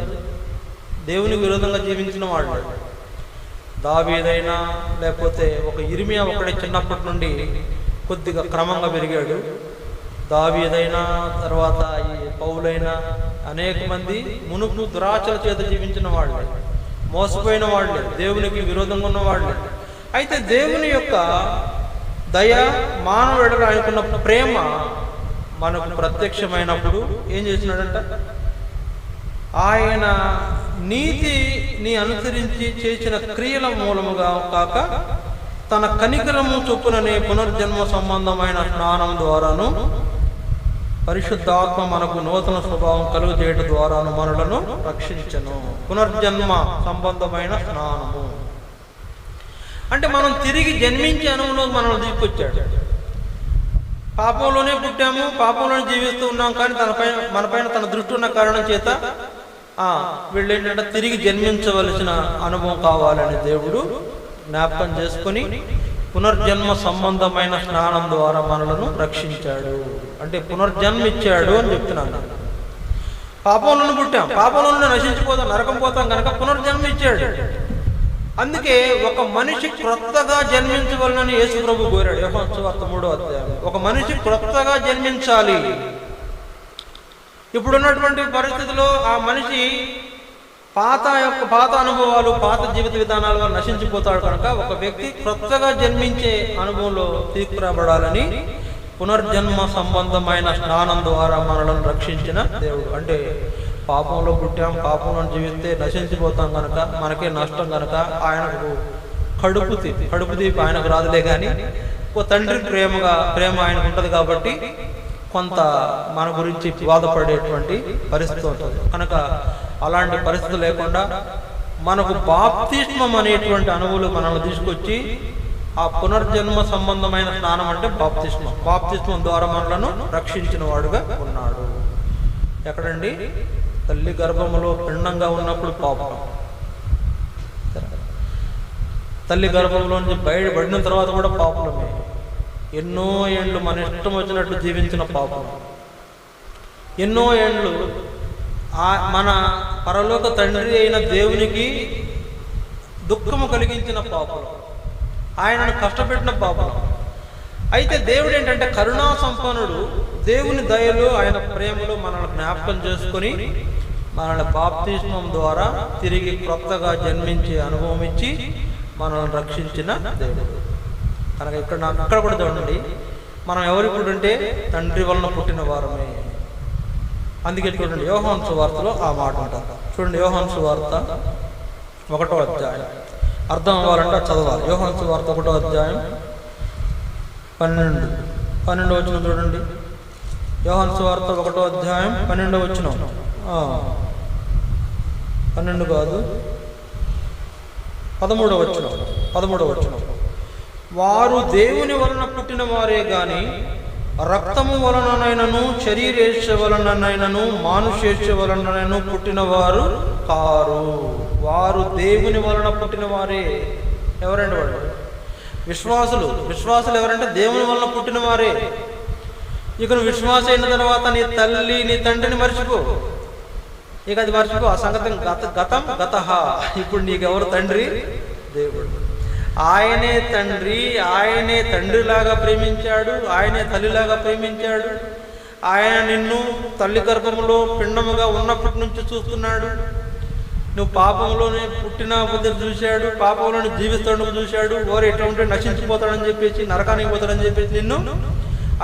దేవునికి విరోధంగా జీవించిన వాళ్ళు. దావీదైనా లేకపోతే ఒక ఇర్మియా ఒకడే చిన్నప్పటి నుండి కొద్దిగా క్రమంగా పెరిగాడు. దావీదైనా తర్వాత ఈ పౌలైనా అనేక మంది మునుపు దురాచల చేత జీవించిన వాళ్ళే, మోసపోయిన వాళ్ళే, దేవునికి విరోధంగా ఉన్న వాళ్ళే. అయితే దేవుని యొక్క దయ, మానవుడు ఆయనకున్న ప్రేమ మనకు ప్రత్యక్షమైనప్పుడు ఏం చేసినాడంట? ఆయన నీతిని అనుసరించి చేసిన క్రియల మూలముగా కాక తన కనికరము చొప్పుననే పునర్జన్మ సంబంధమైన స్నానం ద్వారాను పరిశుద్ధాత్మ మనకు నూతన స్వభావం కలుగజేయడం ద్వారా మనలను రక్షించను. పునర్జన్మ సంబంధమైన స్నానము అంటే మనం తిరిగి జన్మించే అనుభవంలో మనల్ని తీసుకొచ్చాడు. పాపంలోనే పుట్టాము, పాపంలోనే జీవిస్తూ ఉన్నాం, కానీ మనపైన తన దృష్టి ఉన్న కారణం చేత వీళ్ళు ఏంటంటే తిరిగి జన్మించవలసిన అనుభవం కావాలని దేవుడు జ్ఞాపకం చేసుకొని పునర్జన్మ సంబంధమైన స్నానం ద్వారా మనలను రక్షించాడు. అంటే పునర్జన్మ ఇచ్చాడు అని చెప్తున్నాను. పాపంలోనే పుట్టాం, పాపంలోనే నశించిపోతాం, నరకం పోతాం కనుక పునర్జన్మ ఇచ్చాడు. అందుకే ఒక మనిషి క్రొత్తగా జన్మించవలనని యేసు ప్రభు కోరాడు. యోహాను సువార్త 3వ అధ్యాయం. ఒక మనిషి క్రొత్తగా జన్మించాలి. ఇప్పుడున్నటువంటి పరిస్థితిలో ఆ మనిషి పాత అనుభవాలు, పాత జీవిత విధానాల వల్ల నశించిపోతాడు కనుక ఒక వ్యక్తి క్రొత్తగా జన్మించే అనుభవంలో తీసుకురాబడాలని పునర్జన్మ సంబంధమైన స్నానం ద్వారా మనలను రక్షించిన దేవుడు. అంటే పాపంలో పుట్టాం, పాపంలో జీవిస్తే నశించిపోతాం కనుక మనకే నష్టం కనుక ఆయనకు కడుపు తీపి ఆయనకు రాదులే, కానీ ఓ తండ్రి ప్రేమ ఆయనకు ఉంటుంది కాబట్టి కొంత మన గురించి బాధపడేటువంటి పరిస్థితి ఉంటుంది. కనుక అలాంటి పరిస్థితి లేకుండా మనకు బాప్తిస్మం అనేటువంటి అనుభవాలు మనల్ని తీసుకొచ్చి ఆ పునర్జన్మ సంబంధమైన స్నానం అంటే బాప్తిస్మం ద్వారా మనలను రక్షించిన వాడుగా ఉన్నాడు. ఎక్కడండి? తల్లి గర్భములో పిండంగా ఉన్నప్పుడు పాపం, తల్లి గర్భంలో నుంచి బయటపడిన తర్వాత కూడా పాపలమే. ఎన్నో ఏండ్లు మన ఇష్టం వచ్చినట్లు జీవించిన పాపం, ఎన్నో ఏండ్లు మన పరలోక తండ్రి అయిన దేవునికి దుఃఖము కలిగించిన పాపం, ఆయనను కష్టపెట్టిన పాపం. అయితే దేవుడు ఏంటంటే కరుణా సంపన్నుడు. దేవుని దయలో ఆయన ప్రేమలో మనల్ని జ్ఞాపకం చేసుకొని మనల్ని బాప్తిస్మం ద్వారా తిరిగి క్రొత్తగా జన్మించే అనుభవం ఇచ్చి మనల్ని రక్షించిన దేవుడు. కనుక అక్కడ కూడా చూడండి, మనం ఎవరికి అంటే తండ్రి వలన పుట్టిన వారమే. అందుకే చూడండి యోహాను సువార్తలో ఆ మాట ఉంటారు. చూడండి యోహాను సువార్త 1వ అధ్యాయం. అర్థం అవ్వాలంటే చదవాలి. యోహాను సువార్త 1వ అధ్యాయం 12 వచనం చూడండి. యోహాను సువార్త 1వ అధ్యాయం 12వ వచనం. 12 కాదు, 13వ వచనం. వారు దేవుని వలన పుట్టిన వారే గాని రక్తము వలననైనను శరీరేచ్ఛ వలననైనను మానుషేచ్ఛ వలననైనను పుట్టిన వారు కారు. వారు దేవుని వలన పుట్టిన వారే. ఎవరండి వాళ్ళు? విశ్వాసులు ఎవరంటే దేవుని వలన పుట్టిన వారే. ఇక నువ్వు విశ్వాస అయిన తర్వాత నీ తల్లి నీ తండ్రిని మర్చిపో, ఇక అది మర్చిపో. ఆ సంగతి గతః. ఇప్పుడు నీకెవరు తండ్రి? దేవుడు. ఆయనే తండ్రిలాగా ప్రేమించాడు, ఆయనే తల్లిలాగా ప్రేమించాడు. ఆయన నిన్ను తల్లి గర్భంలో పిండముగా ఉన్నప్పటి నుంచి చూస్తున్నాడు. నువ్వు పాపంలోనే పుట్టిన బుద్ధి చూశాడు, పాపంలోనే జీవిస్తాడు చూశాడు. ఓరు ఎట్లా ఉంటే నశించిపోతాడని చెప్పేసి, నరకానికి పోతాడని చెప్పేసి నిన్ను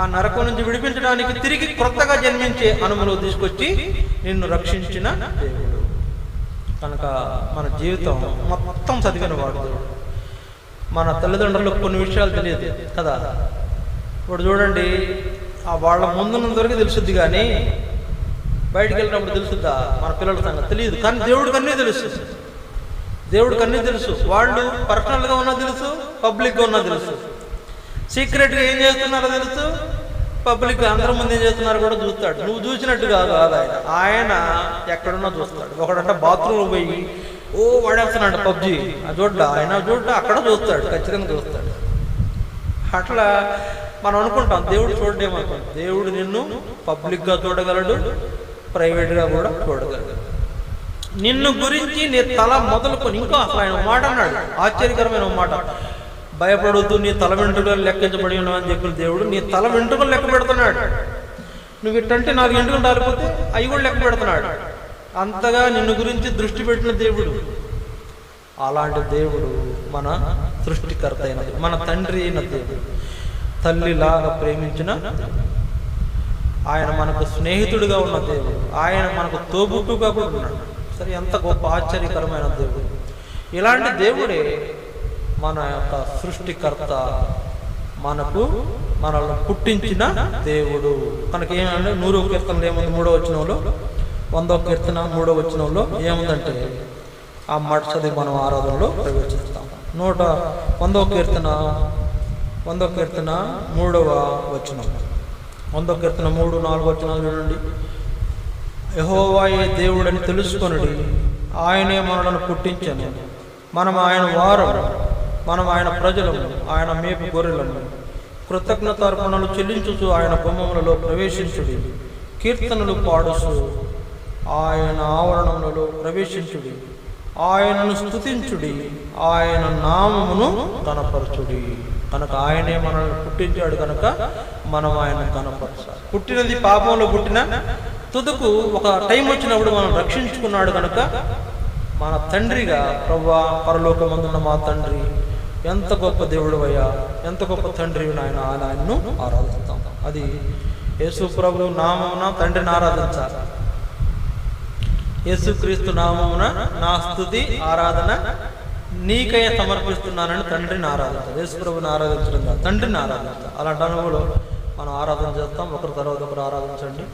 ఆ నరకం నుంచి విడిపించడానికి తిరిగి క్రొత్తగా జన్మించే అనుమతిలో తీసుకొచ్చి నిన్ను రక్షించిన దేవుడు. కనుక మన జీవితం మొత్తం చదివిన వాడు దేవుడు. మన తల్లిదండ్రులకు కొన్ని విషయాలు తెలియదు కదా. ఇప్పుడు చూడండి, వాళ్ళ ముందున్నంత వరకు తెలుసుద్ది, కానీ బయటికి వెళ్ళినప్పుడు తెలుసుద్దా మన పిల్లల సంగతి తెలియదు. కానీ దేవుడికి అన్నీ తెలుసు. వాళ్ళు పర్సనల్గా ఉన్నా తెలుసు, పబ్లిక్గా ఉన్నా తెలుసు. సీక్రెట్గా ఏం చేస్తున్నారో తెలుసు, పబ్లిక్గా అందరి ముందు ఏం చేస్తున్నారో కూడా చూస్తాడు. నువ్వు చూసినట్టు కాదు ఆయన ఎక్కడున్నా చూస్తాడు. ఒకడంట బాత్రూమ్ పోయి వాడేస్తున్నాడు పబ్జి, ఆయన అక్కడ చూస్తాడు, ఖచ్చితంగా చూస్తాడు. అట్లా మనం అనుకుంటాం దేవుడు చూడడేమనుకుంటాం. దేవుడు నిన్ను పబ్లిక్గా చూడగలడు, ప్రైవేట్గా కూడా చూడగలడు. నిన్ను గురించి నీ తల మొదలుకొని, ఇంకా అసలు ఆయన మాట అన్నాడు, ఆశ్చర్యకరమైన మాట. భయపడొద్దు, నీ తల వెంట్రుకలు లెక్కించబడి ఉన్నావు అని చెప్పిన దేవుడు నీ తల వెంట్రుకలు లెక్క పెడుతున్నాడు. నువ్వు ఇట్టంటే 4 వెంట్రుకలు రాలిపోతే అవి కూడా లెక్క పెడుతున్నాడు. అంతగా నిన్ను గురించి దృష్టి పెట్టిన దేవుడు. అలాంటి దేవుడు మన సృష్టికర్త అయిన, మన తండ్రి అయిన దేవుడు, తల్లిలాగా ప్రేమించిన, ఆయన మనకు స్నేహితుడిగా ఉన్న దేవుడు, ఆయన మనకు తోబుట్టుగా కూడా ఉన్నాడు. సరే, ఎంత గొప్ప ఆశ్చర్యకరమైన దేవుడు. ఇలాంటి దేవుడే మన యొక్క సృష్టికర్త, మనల్ని పుట్టించిన దేవుడు కనుక ఏమంటే 100వ కీర్తనలో ఏముంది? 3వ వచనంలో, 100వ కీర్తన 3వ వచనంలో ఏముందంటే ఆ మాట చదివి మనం ఆరాధనలో ప్రవేశిస్తాం. 100వ కీర్తన 3వ వచనం, 100వ కీర్తన 3, 4 వచనాలు చూడండి. యెహోవాయే దేవుడని తెలుసుకొనుడి, ఆయనే మనలను పుట్టించెను, మనం ఆయన వారము, మనం ఆయన ప్రజలము, ఆయన మేపు గొర్రెలము. కృతజ్ఞతార్పణలు చెల్లించుచు ఆయన గుమ్మములలో ప్రవేశించుడి, కీర్తనలు పాడుచు ఆయన ఆవరణములలో ప్రవేశించుడి, ఆయనను స్తుతించుడి, ఆయన నామమును కనపరచుడి. కనుక ఆయనే మనల్ని పుట్టించాడు కనుక మనం ఆయన కనపరచాలి. పుట్టినది పాపంలో పుట్టిన తుదకు ఒక టైం వచ్చినప్పుడు మనం రక్షించుకున్నాడు కనుక మన తండ్రిగా, ప్రభువా పరలోకమందున్న మా తండ్రి, ఎంత గొప్ప దేవుడు అయ్యా, ఎంత గొప్ప తండ్రి నాయన, ఆయనను ఆరాధిస్తాం. అది యేసు ప్రభు నామమున తండ్రిని ఆరాధించాలి. యేసుక్రీస్తు నామమున నా స్తుతి ఆరాధన నీకై సమర్పిస్తున్నానని తండ్రిని ఆరాధించాలి. యేసు ప్రభుని ఆరాధించడం కాదు, తండ్రిని ఆరాధించాలి. అలాంటి అనుభవంలో మనం ఆరాధన చేస్తాం. ఒకరి తర్వాత ఒకరు ఆరాధించండి.